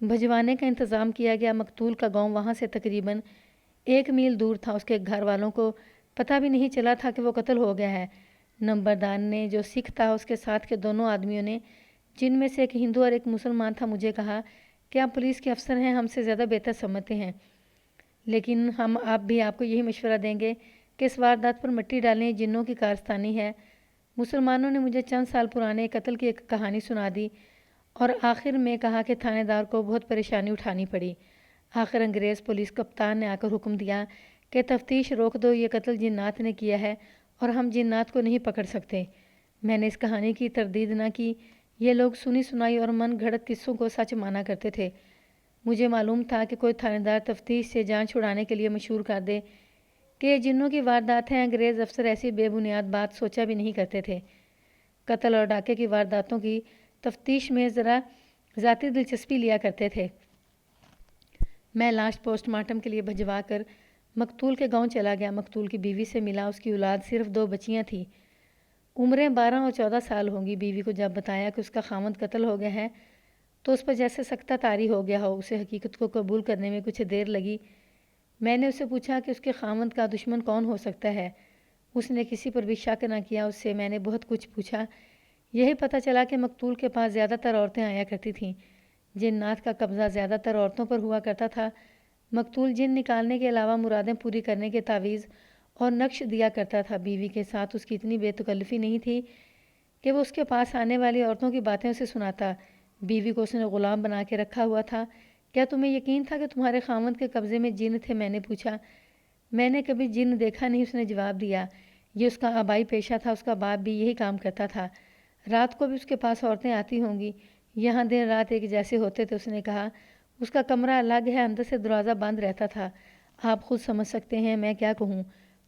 بھجوانے کا انتظام کیا گیا۔ مقتول کا گاؤں وہاں سے تقریباً 1 میل دور تھا۔ اس کے گھر والوں کو پتہ بھی نہیں چلا تھا کہ وہ قتل ہو گیا ہے۔ نمبردار نے، جو سکھ تھا، اس کے ساتھ کے دونوں آدمیوں نے، جن میں سے ایک ہندو اور ایک مسلمان تھا، مجھے کہا کہ آپ پولیس کے افسر ہیں، ہم سے زیادہ بہتر سمجھتے ہیں، لیکن ہم آپ کو یہی مشورہ دیں گے کہ اس واردات پر مٹی ڈالیں، جنوں کی کارستانی ہے۔ مسلمانوں نے مجھے چند سال پرانے قتل کی ایک کہانی سنا دی اور آخر میں کہا کہ تھانے دار کو بہت پریشانی اٹھانی پڑی۔ آخر انگریز پولیس کپتان نے آ کر حکم دیا کہ تفتیش روک دو، یہ قتل جنات نے کیا ہے اور ہم جنات کو نہیں پکڑ سکتے۔ میں نے اس کہانی کی تردید نہ کی۔ یہ لوگ سنی سنائی اور من گھڑت قصوں کو سچ مانا کرتے تھے۔ مجھے معلوم تھا کہ کوئی تھانے دار تفتیش سے جان چھڑانے کے لیے مشہور کر دے کہ یہ جنوں کی واردات ہے۔ انگریز افسر ایسی بے بنیاد بات سوچا بھی نہیں کرتے تھے۔ قتل اور ڈاکے کی وارداتوں کی تفتیش میں ذرا ذاتی دلچسپی لیا کرتے تھے۔ میں لاش پوسٹ مارٹم کے لیے بھجوا کر مقتول کے گاؤں چلا گیا۔ مقتول کی بیوی سے ملا۔ اس کی اولاد صرف 2 بچیاں تھیں، عمریں 12 اور 14 سال ہوں گی۔ بیوی کو جب بتایا کہ اس کا خاوند قتل ہو گیا ہے تو اس پر جیسے سکتہ طاری ہو گیا ہو۔ اسے حقیقت کو قبول کرنے میں کچھ دیر لگی۔ میں نے اسے پوچھا کہ اس کے خاوند کا دشمن کون ہو سکتا ہے۔ اس نے کسی پر بھی شک نہ کیا۔ اس سے میں نے بہت کچھ پوچھا۔ یہی پتہ چلا کہ مقتول کے پاس زیادہ تر عورتیں آیا کرتی تھیں۔ جنات کا قبضہ زیادہ تر عورتوں پر ہوا کرتا تھا۔ مقتول جن نکالنے کے علاوہ مرادیں پوری کرنے کے تعویذ اور نقش دیا کرتا تھا۔ بیوی کے ساتھ اس کی اتنی بے تکلفی نہیں تھی کہ وہ اس کے پاس آنے والی عورتوں کی باتیں اسے سناتا۔ بیوی کو اس نے غلام بنا کے رکھا ہوا تھا۔ کیا تمہیں یقین تھا کہ تمہارے خاوند کے قبضے میں جن تھے؟ میں نے پوچھا۔ میں نے کبھی جن دیکھا نہیں، اس نے جواب دیا۔ یہ اس کا آبائی پیشہ تھا، اس کا باپ بھی یہی کام کرتا تھا۔ رات کو بھی اس کے پاس عورتیں آتی ہوں گی، یہاں دن رات ایک جیسے ہوتے تھے۔ اس نے کہا اس کا کمرہ الگ ہے، اندر سے دروازہ بند رہتا تھا۔ آپ خود سمجھ سکتے ہیں میں کیا کہوں۔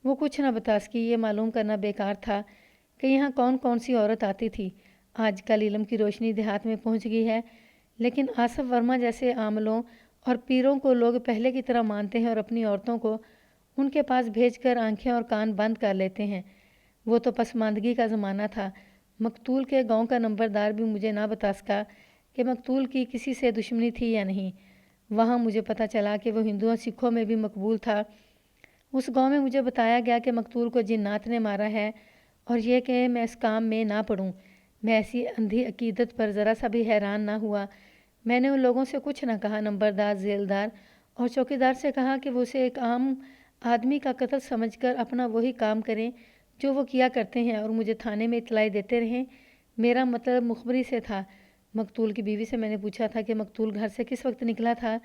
وہ کچھ نہ بتا سکی۔ یہ معلوم کرنا بیکار تھا کہ یہاں کون کون سی عورت آتی تھی۔ آج کل علم کی روشنی دیہات میں پہنچ گئی ہے، لیکن آصف ورما جیسے عاملوں اور پیروں کو لوگ پہلے کی طرح مانتے ہیں اور اپنی عورتوں کو ان کے پاس بھیج کر آنکھیں اور کان بند کر لیتے ہیں۔ وہ تو پسماندگی کا زمانہ تھا۔ مقتول کے گاؤں کا نمبردار بھی مجھے نہ بتا سکا کہ مقتول کی کسی سے دشمنی تھی یا نہیں۔ وہاں مجھے پتہ چلا کہ وہ ہندوؤں سکھوں میں بھی مقبول تھا۔ اس گاؤں میں مجھے بتایا گیا کہ مقتول کو جنات نے مارا ہے اور یہ کہ میں اس کام میں نہ پڑوں۔ میں ایسی اندھی عقیدت پر ذرا سا بھی حیران نہ ہوا۔ میں نے ان لوگوں سے کچھ نہ کہا۔ نمبردار، ذیلدار اور چوکیدار سے کہا کہ وہ اسے ایک عام آدمی کا قتل سمجھ کر اپنا وہی کام کریں جو وہ کیا کرتے ہیں اور مجھے تھانے میں اطلاع دیتے رہیں۔ میرا مطلب مخبری سے تھا۔ مقتول کی بیوی سے میں نے پوچھا تھا کہ مقتول گھر سے کس وقت نکلا تھا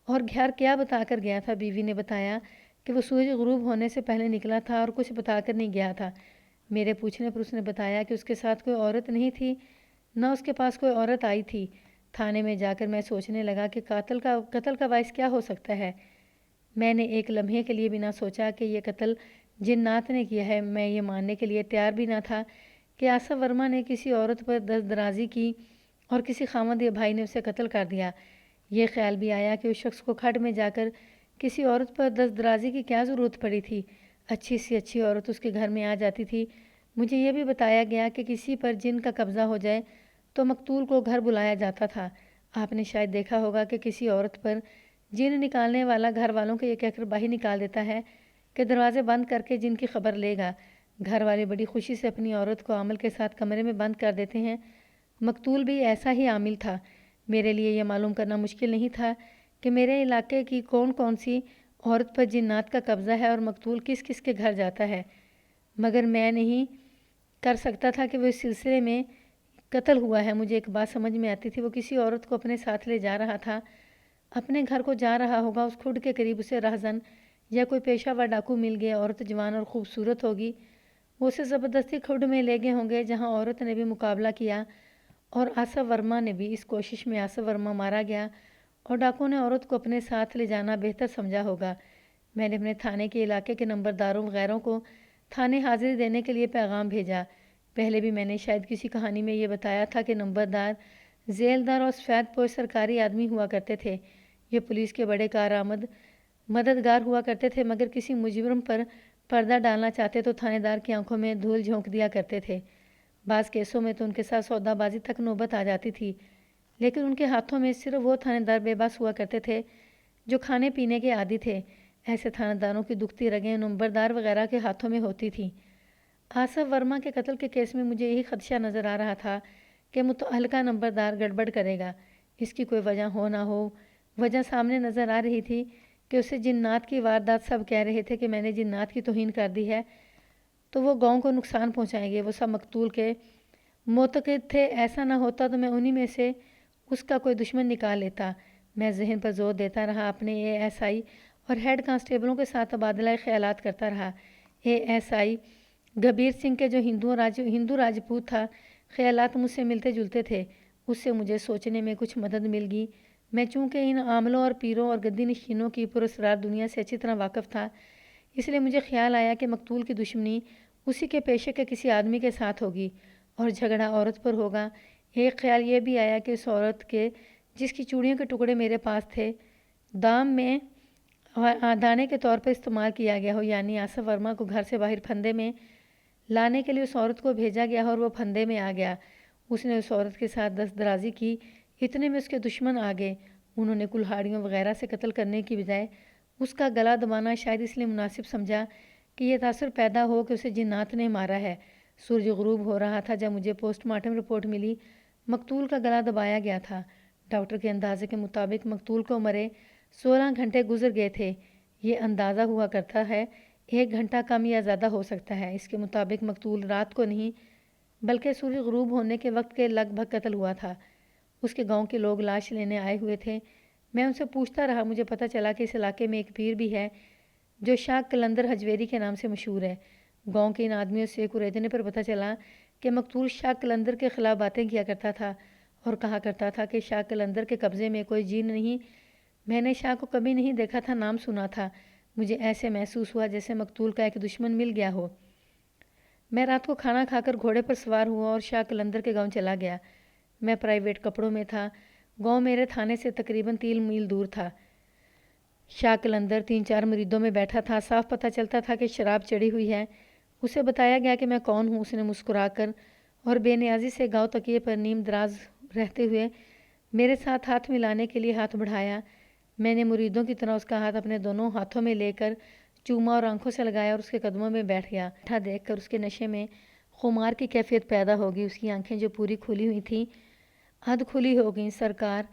اور گھر کیا بتا کر گیا تھا۔ بیوی نے بتایا کہ وہ سورج غروب ہونے سے پہلے نکلا تھا اور کچھ بتا کر نہیں گیا تھا۔ میرے پوچھنے پر اس نے بتایا کہ اس کے ساتھ کوئی عورت نہیں تھی، نہ اس کے پاس کوئی عورت آئی تھی۔ تھانے میں جا کر میں سوچنے لگا کہ قتل کا باعث کیا ہو سکتا ہے۔ میں نے ایک لمحے کے لیے بھی نہ سوچا کہ یہ قتل جنات نے کیا ہے۔ میں یہ ماننے کے لیے تیار بھی نہ تھا کہ آصف ورما نے کسی عورت پر دست درازی کی اور کسی خاوند یا بھائی نے اسے قتل کر دیا۔ یہ خیال بھی آیا کہ اس شخص کو کھڈ میں جا کر کسی عورت پر دست درازی کی کیا ضرورت پڑی تھی۔ اچھی سی اچھی عورت اس کے گھر میں آ جاتی تھی۔ مجھے یہ بھی بتایا گیا کہ کسی پر جن کا قبضہ ہو جائے تو مقتول کو گھر بلایا جاتا تھا۔ آپ نے شاید دیکھا ہوگا کہ کسی عورت پر جن نکالنے والا گھر والوں کو یہ کہہ کر باہر نکال دیتا ہے کہ دروازے بند کر کے جن کی خبر لے گا۔ گھر والے بڑی خوشی سے اپنی عورت کو عامل کے ساتھ کمرے میں بند کر دیتے ہیں۔ مقتول بھی ایسا ہی عامل تھا۔ میرے لیے یہ معلوم کرنا مشکل نہیں تھا کہ میرے علاقے کی کون کون سی عورت پر جنات کا قبضہ ہے اور مقتول کس کس کے گھر جاتا ہے، مگر میں نہیں کر سکتا تھا کہ وہ اس سلسلے میں قتل ہوا ہے۔ مجھے ایک بات سمجھ میں آتی تھی، وہ کسی عورت کو اپنے ساتھ لے جا رہا تھا، اپنے گھر کو جا رہا ہوگا۔ اس کھڈ کے قریب اسے رہزن یا کوئی پیشہ ور ڈاکو مل گیا۔ عورت جوان اور خوبصورت ہوگی، وہ اسے زبردستی کھڈ میں لے گئے ہوں گے جہاں عورت نے بھی مقابلہ کیا اور آصف ورما نے بھی۔ اس کوشش میں آصف ورما مارا گیا اور ڈاکو نے عورت کو اپنے ساتھ لے جانا بہتر سمجھا ہوگا۔ میں نے اپنے تھانے کے علاقے کے نمبرداروں وغیرہ کو تھانے حاضری دینے کے لیے پیغام بھیجا۔ پہلے بھی میں نے شاید کسی کہانی میں یہ بتایا تھا کہ نمبردار، ذیلدار اور سفید پوش سرکاری آدمی ہوا کرتے تھے۔ یہ پولیس کے بڑے کارآمد مددگار ہوا کرتے تھے، مگر کسی مجرم پر پردہ ڈالنا چاہتے تو تھانے دار کی آنکھوں میں دھول جھونک دیا کرتے تھے۔ بعض کیسوں میں تو ان کے ساتھ سودا بازی تک نوبت آ جاتی تھی، لیکن ان کے ہاتھوں میں صرف وہ تھانے دار بے بس ہوا کرتے تھے جو کھانے پینے کے عادی تھے۔ ایسے تھانہ داروں کی دکھتی رگیں نمبردار وغیرہ کے ہاتھوں میں ہوتی تھیں۔ آصف ورما کے قتل کے کیس میں مجھے یہی خدشہ نظر آ رہا تھا کہ متعلقہ نمبردار گڑبڑ کرے گا۔ اس کی کوئی وجہ ہو نہ ہو، وجہ سامنے نظر آ رہی تھی کہ اسے جنات کی واردات سب کہہ رہے تھے کہ میں نے جنات کی توہین کر دی ہے تو وہ گاؤں کو نقصان پہنچائیں گے۔ وہ سب مقتول کے معتقد تھے، ایسا نہ ہوتا تو میں انہی میں سے اس کا کوئی دشمن نکال لیتا۔ میں ذہن پر زور دیتا رہا، اپنے اے ایس آئی اور ہیڈ کانسٹیبلوں کے ساتھ تبادلہ خیالات کرتا رہا۔ اے ایس آئی گبیر سنگھ کے جو ہندو راجپوت تھا، خیالات مجھ سے ملتے جلتے تھے۔ اس سے مجھے سوچنے میں کچھ مدد مل گئی۔ میں چونکہ ان عاملوں اور پیروں اور گدی نشینوں کی پراسرار دنیا سے اچھی طرح واقف تھا، اس لیے مجھے خیال آیا کہ مقتول کی دشمنی اسی کے پیشے کے کسی آدمی کے ساتھ ہوگی اور جھگڑا عورت پر ہوگا۔ ایک خیال یہ بھی آیا کہ اس عورت کے جس کی چوڑیوں کے ٹکڑے میرے پاس تھے دام میں دانے کے طور پر استعمال کیا گیا ہو، یعنی آصف ورما کو گھر سے باہر پھندے میں لانے کے لیے اس عورت کو بھیجا گیا اور وہ پھندے میں آ گیا۔ اس نے اس عورت کے ساتھ دست درازی کی، اتنے میں اس کے دشمن آ گئے۔ انہوں نے کلہاڑیوں وغیرہ سے قتل کرنے کی بجائے اس کا گلا دبانا شاید اس لیے مناسب سمجھا کہ یہ تاثر پیدا ہو کہ اسے جنات نے مارا ہے۔ سورج غروب ہو رہا تھا جب مجھے پوسٹ مارٹم رپورٹ ملی۔ مقتول کا گلا دبایا گیا تھا۔ ڈاکٹر کے اندازے کے مطابق مقتول کو مرے 16 گھنٹے گزر گئے تھے۔ یہ اندازہ ہوا کرتا ہے 1 گھنٹہ کم یا زیادہ ہو سکتا ہے۔ اس کے مطابق مقتول رات کو نہیں بلکہ سورج غروب ہونے کے وقت کے لگ بھگ قتل ہوا تھا۔ اس کے گاؤں کے لوگ لاش لینے آئے ہوئے تھے۔ میں ان سے پوچھتا رہا۔ مجھے پتہ چلا کہ اس علاقے میں ایک پیر بھی ہے جو شاہ قلندر حجویری کے نام سے مشہور ہے۔ گاؤں کے ان آدمیوں سے کریدنے پر پتہ چلا کہ مقتول شاہ قلندر کے خلاف باتیں کیا کرتا تھا اور کہا کرتا تھا کہ شاہ قلندر کے قبضے میں کوئی جن نہیں۔ میں نے شاہ کو کبھی نہیں دیکھا تھا، نام سنا تھا۔ مجھے ایسے محسوس ہوا جیسے مقتول کا ایک دشمن مل گیا ہو۔ میں رات کو کھانا کھا کر گھوڑے پر سوار ہوا اور شاہ قلندر کے گاؤں چلا گیا۔ میں پرائیویٹ کپڑوں میں تھا۔ گاؤں میرے تھانے سے تقریباً 3 میل دور تھا۔ شاہ قلندر 3-4 مریدوں میں بیٹھا تھا۔ صاف پتہ چلتا تھا کہ شراب چڑھی ہوئی ہے۔ اسے بتایا گیا کہ میں کون ہوں۔ اس نے مسکرا کر اور بے نیازی سے گاؤں تکیے پر نیم دراز رہتے ہوئے میرے ساتھ ہاتھ ملانے کے لیے ہاتھ بڑھایا۔ میں نے مریدوں کی طرح اس کا ہاتھ اپنے دونوں ہاتھوں میں لے کر چوما اور آنکھوں سے لگایا اور اس کے قدموں میں بیٹھ گیا۔ بیٹھا دیکھ کر اس کے نشے میں خمار کی کیفیت پیدا ہوگی۔ اس کی آنکھیں جو پوری کھلی ہوئی تھیں آدھ کھلی ہو گئیں۔ سرکار،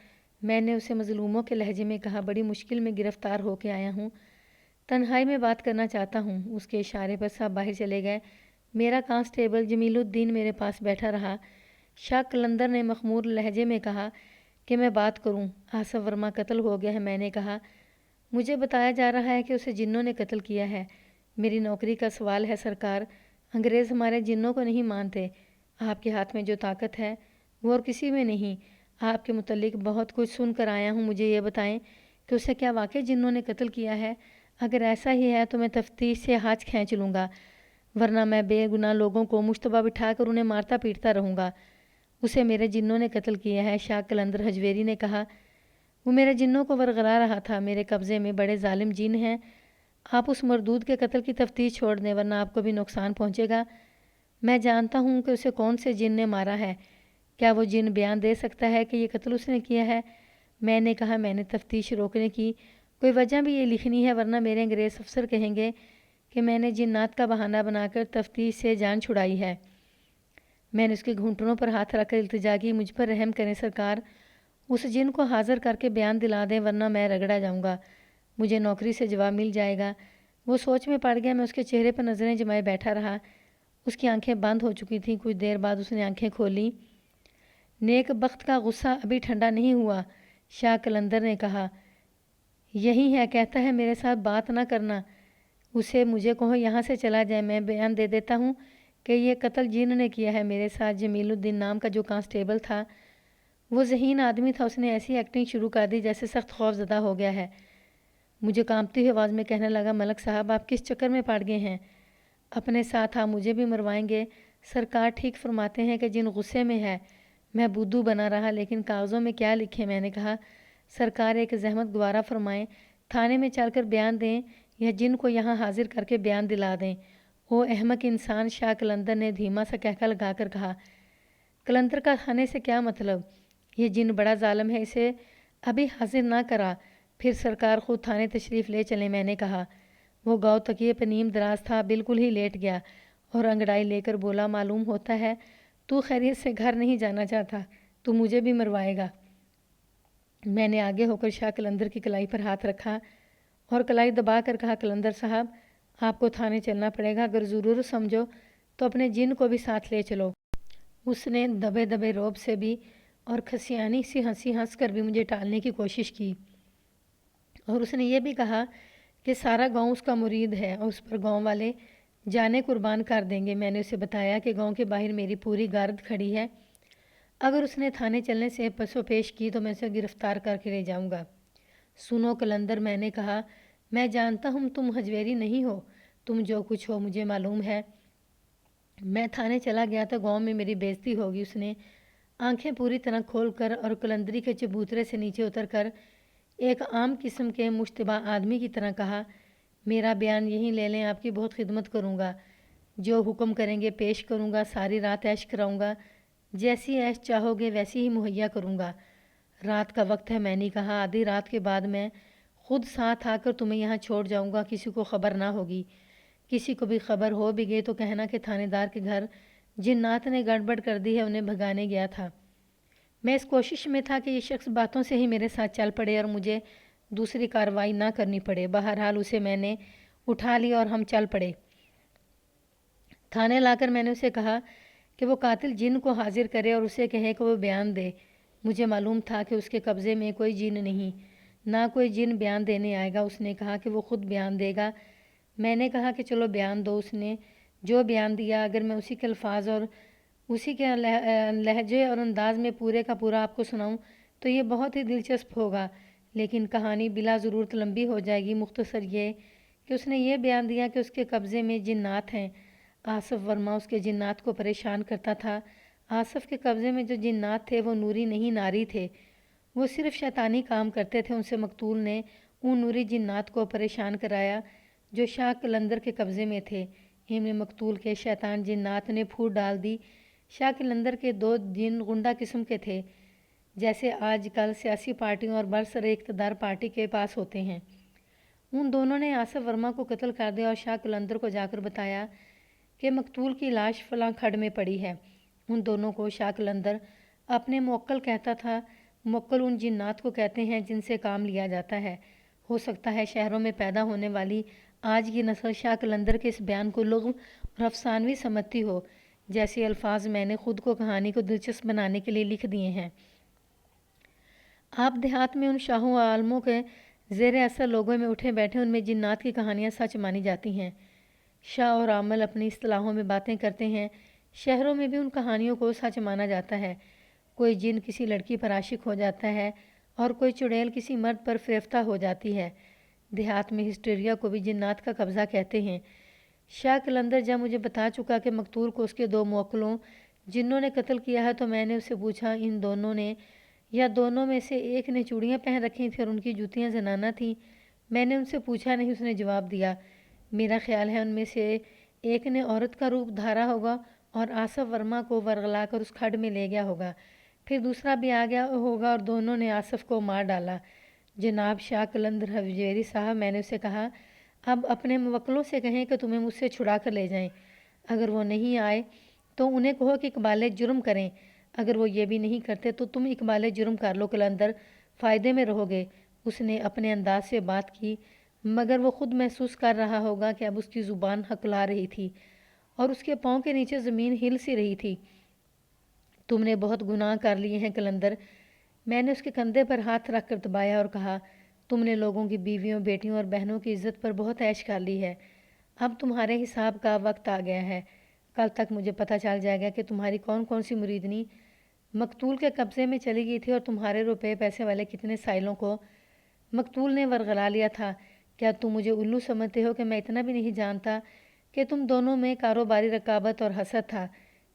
میں نے اسے مظلوموں کے لہجے میں کہا، بڑی مشکل میں گرفتار ہو کے آیا ہوں، تنہائی میں بات کرنا چاہتا ہوں۔ اس کے اشارے پر سب باہر چلے گئے۔ میرا کانسٹیبل جمیل الدین میرے پاس بیٹھا رہا۔ شاہ قلندر نے مخمور لہجے میں کہا کہ میں بات کروں۔ آصف ورما قتل ہو گیا ہے، میں نے کہا۔ مجھے بتایا جا رہا ہے کہ اسے جنوں نے قتل کیا ہے۔ میری نوکری کا سوال ہے سرکار، انگریز ہمارے جنوں کو نہیں مانتے۔ آپ کے ہاتھ میں جو طاقت ہے وہ اور کسی میں نہیں۔ آپ کے متعلق بہت کچھ سن کر آیا ہوں، مجھے یہ بتائیں کہ اسے کیا واقعی جنوں نے قتل کیا ہے؟ اگر ایسا ہی ہے تو میں تفتیش سے ہاتھ کھینچ لوں گا، ورنہ میں بے گناہ لوگوں کو مشتبہ بٹھا کر انہیں مارتا پیٹتا رہوں گا۔ اسے میرے جنوں نے قتل کیا ہے، شاہ قلندر حجویری نے کہا۔ وہ میرے جنوں کو ورغلا رہا تھا۔ میرے قبضے میں بڑے ظالم جن ہیں۔ آپ اس مردود کے قتل کی تفتیش چھوڑ دیں ورنہ آپ کو بھی نقصان پہنچے گا۔ میں جانتا ہوں کہ اسے کون سے جن نے مارا ہے۔ کیا وہ جن بیان دے سکتا ہے کہ یہ قتل اس نے کیا ہے؟ میں نے کہا، میں نے تفتیش روکنے کی کوئی وجہ بھی یہ لکھنی ہے ورنہ میرے انگریز افسر کہیں گے کہ میں نے جنات کا بہانہ بنا کر تفتیش سے جان چھڑائی ہے۔ میں نے اس کے گھنٹنوں پر ہاتھ رکھ کر التجا کی، مجھ پر رحم کریں سرکار، اس جن کو حاضر کر کے بیان دلا دیں ورنہ میں رگڑا جاؤں گا، مجھے نوکری سے جواب مل جائے گا۔ وہ سوچ میں پڑ گیا۔ میں اس کے چہرے پر نظریں جمائے بیٹھا رہا۔ اس کی آنکھیں بند ہو چکی تھیں۔ کچھ دیر بعد اس نے آنکھیں کھولیں۔ نیک بخت کا غصہ ابھی ٹھنڈا نہیں ہوا، شاہ قلندر نے کہا۔ یہی ہے، کہتا ہے میرے ساتھ بات نہ کرنا، اسے مجھے کہو یہاں سے چلا جائے۔ میں بیان دے دیتا ہوں کہ یہ قتل جن نے کیا ہے۔ میرے ساتھ جمیل الدین نام کا جو کانسٹیبل تھا وہ ذہین آدمی تھا۔ اس نے ایسی ایکٹنگ شروع کر دی جیسے سخت خوف زدہ ہو گیا ہے۔ مجھے کانپتی ہوئی آواز میں کہنے لگا، ملک صاحب آپ کس چکر میں پڑ گئے ہیں؟ اپنے ساتھ آپ مجھے بھی مروائیں گے؟ سرکار ٹھیک فرماتے ہیں کہ جن غصے میں ہے۔ میں بدو بنا رہا، لیکن کاغذوں میں کیا لکھیں؟ میں نے کہا، سرکار ایک زحمت گوارا فرمائیں، تھانے میں چل کر بیان دیں یا جن کو یہاں حاضر کر کے بیان دلا دیں۔ او احمق انسان، شاہ قلندر نے دھیما سا کہکا لگا کر کہا۔ قلندر کا تھانے سے کیا مطلب؟ یہ جن بڑا ظالم ہے، اسے ابھی حاضر نہ کرا، پھر سرکار خود تھانے تشریف لے چلیں، میں نے کہا۔ وہ گاؤں تکیے پہ نیم دراز تھا، بالکل ہی لیٹ گیا اور انگڑائی لے کر بولا، معلوم ہوتا ہے تو خیریت سے گھر نہیں جانا چاہتا، تو مجھے بھی مروائے گا۔ میں نے آگے ہو کر شاہ قلندر کی کلائی پر ہاتھ رکھا اور کلائی دبا کر کہا، قلندر صاحب آپ کو تھانے چلنا پڑے گا، اگر ضرورت سمجھو تو اپنے جن کو بھی ساتھ لے چلو۔ اس نے دبے دبے روب سے بھی اور کھسیانی سی ہنسی ہنس کر بھی مجھے ٹالنے کی کوشش کی، اور اس نے یہ بھی کہا کہ سارا گاؤں اس کا مرید ہے اور اس پر گاؤں والے جانے قربان کر دیں گے۔ میں نے اسے بتایا کہ گاؤں کے باہر میری پوری گارد کھڑی ہے، اگر اس نے تھانے چلنے سے پسو پیش کی تو میں اسے گرفتار کر کے لے جاؤں گا۔ سنو قلندر، میں نے کہا، میں جانتا ہوں تم حجویری نہیں ہو، تم جو کچھ ہو مجھے معلوم ہے۔ میں تھانے چلا گیا تو گاؤں میں میری بےزتی ہوگی۔ اس نے آنکھیں پوری طرح کھول کر اور قلندری کے چبوترے سے نیچے اتر کر ایک عام قسم کے مشتبہ آدمی کی طرح کہا، میرا بیان یہیں لے لیں، آپ کی بہت خدمت کروں گا، جو حکم کریں گے پیش کروں گا، ساری رات عیش کراؤں گا، جیسی عیش چاہو گے ویسی ہی مہیا کروں گا۔ رات کا وقت ہے، میں نے کہا، آدھی رات کے بعد میں خود ساتھ آ کر تمہیں یہاں چھوڑ جاؤں گا، کسی کو خبر نہ ہوگی، کسی کو بھی خبر ہو بھی گئی تو کہنا کہ تھانے دار کے گھر جنات نے گڑبڑ کر دی ہے، انہیں بھگانے گیا تھا۔ میں اس کوشش میں تھا کہ یہ شخص باتوں سے ہی میرے ساتھ چل پڑے اور مجھے دوسری کارروائی نہ کرنی پڑے۔ بہرحال اسے میں نے اٹھا لیا اور ہم چل پڑے۔ تھانے لا کر میں نے اسے کہا کہ وہ قاتل جن کو حاضر کرے اور اسے کہے کہ وہ بیان دے۔ مجھے معلوم تھا کہ اس کے قبضے میں کوئی جن نہیں، نہ کوئی جن بیان دینے آئے گا۔ اس نے کہا کہ وہ خود بیان دے گا۔ میں نے کہا کہ چلو بیان دو۔ اس نے جو بیان دیا، اگر میں اسی کے الفاظ اور اسی کے لہجے اور انداز میں پورے کا پورا آپ کو سناؤں تو یہ بہت ہی دلچسپ ہوگا، لیکن کہانی بلا ضرورت لمبی ہو جائے گی۔ مختصر یہ کہ اس نے یہ بیان دیا کہ اس کے قبضے میں جنات ہیں۔ آصف ورما اس کے جنات کو پریشان کرتا تھا۔ آصف کے قبضے میں جو جنات تھے وہ نوری نہیں، ناری تھے، وہ صرف شیطانی کام کرتے تھے۔ ان سے مقتول نے ان نوری جنات کو پریشان کرایا جو شاہ قلندر کے قبضے میں تھے۔ انہیں مقتول کے شیطان جنات نے پھوٹ ڈال دی۔ شاہ قلندر کے 2 جن غنڈہ قسم کے تھے، جیسے آج کل سیاسی پارٹیوں اور برسر اقتدار پارٹی کے پاس ہوتے ہیں۔ ان دونوں نے آصف ورما کو قتل کر دیا اور شاہ قلندر کو جا کر بتایا کہ مقتول کی لاش فلاں کھڈ میں پڑی ہے۔ ان دونوں کو شاہ قلندر اپنے موکل کہتا تھا۔ موکل ان جنات کو کہتے ہیں جن سے کام لیا جاتا ہے۔ ہو سکتا ہے شہروں میں پیدا ہونے والی آج کی نسل شاہ قلندر کے اس بیان کو لغو اور افسانوی سمجھتی ہو، جیسے الفاظ میں نے خود کو کہانی کو دلچسپ بنانے کے لیے لکھ دیے ہیں۔ آپ دیہات میں ان شاہوں و عالموں کے زیر اثر لوگوں میں اٹھے بیٹھے ان میں جنات کی کہانیاں سچ مانی جاتی ہیں۔ شاہ اور عامل اپنی اصطلاحوں میں باتیں کرتے ہیں، شہروں میں بھی ان کہانیوں کو سچ مانا جاتا ہے۔ کوئی جن کسی لڑکی پر عاشق ہو جاتا ہے اور کوئی چڑیل کسی مرد پر فریفتہ ہو جاتی ہے۔ دیہات میں ہسٹیریا کو بھی جنات کا قبضہ کہتے ہیں۔ شاہ قلندر جب مجھے بتا چکا کہ مقتول کو اس کے 2 موکلوں جنوں نے قتل کیا ہے تو میں نے اسے پوچھا، ان دونوں نے یا دونوں میں سے ایک نے چوڑیاں پہن رکھی تھیں اور ان کی جوتیاں زنانہ تھیں؟ میں نے ان سے پوچھا نہیں، اس نے جواب دیا، میرا خیال ہے ان میں سے ایک نے عورت کا روپ دھارا ہوگا اور آصف ورما کو ورغلا کر اس کھڈ میں لے گیا ہوگا، پھر دوسرا بھی آ گیا ہوگا اور دونوں نے آصف کو مار ڈالا۔ جناب شاہ قلندر حجویری صاحب، میں نے اسے کہا، اب اپنے موکلوں سے کہیں کہ تمہیں مجھ سے چھڑا کر لے جائیں۔ اگر وہ نہیں آئے تو انہیں کہو کہ اقبال جرم کریں، اگر وہ یہ بھی نہیں کرتے تو تم اقبال جرم کر لو، قلندر فائدے میں رہو گے۔ اس نے اپنے انداز سے بات کی، مگر وہ خود محسوس کر رہا ہوگا کہ اب اس کی زبان ہکلا رہی تھی اور اس کے پاؤں کے نیچے زمین ہل سی رہی تھی۔ تم نے بہت گناہ کر لیے ہیں قلندر۔ میں نے اس کے کندھے پر ہاتھ رکھ کر دبایا اور کہا، تم نے لوگوں کی بیویوں، بیٹیوں اور بہنوں کی عزت پر بہت عیش کر لی ہے، اب تمہارے حساب کا وقت آ گیا ہے۔ کل تک مجھے پتہ چل جائے گا کہ تمہاری کون کون سی مریدنی مقتول کے قبضے میں چلی گئی تھی اور تمہارے روپے پیسے والے کتنے سائلوں کو مقتول نے ورغلا لیا تھا۔ کیا تم مجھے الو سمجھتے ہو کہ میں اتنا بھی نہیں جانتا کہ تم دونوں میں کاروباری رقابت اور حسد تھا؟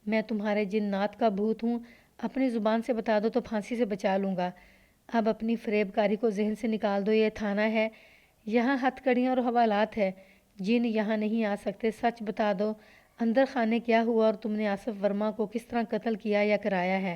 میں تمہارے جنات کا بھوت ہوں، اپنی زبان سے بتا دو تو پھانسی سے بچا لوں گا۔ اب اپنی فریب کاری کو ذہن سے نکال دو، یہ تھانہ ہے، یہاں ہتھ کڑیاں اور حوالات ہے، جن یہاں نہیں آ سکتے۔ سچ بتا دو، اندر خانے کیا ہوا اور تم نے آصف ورما کو کس طرح قتل کیا یا کرایا ہے؟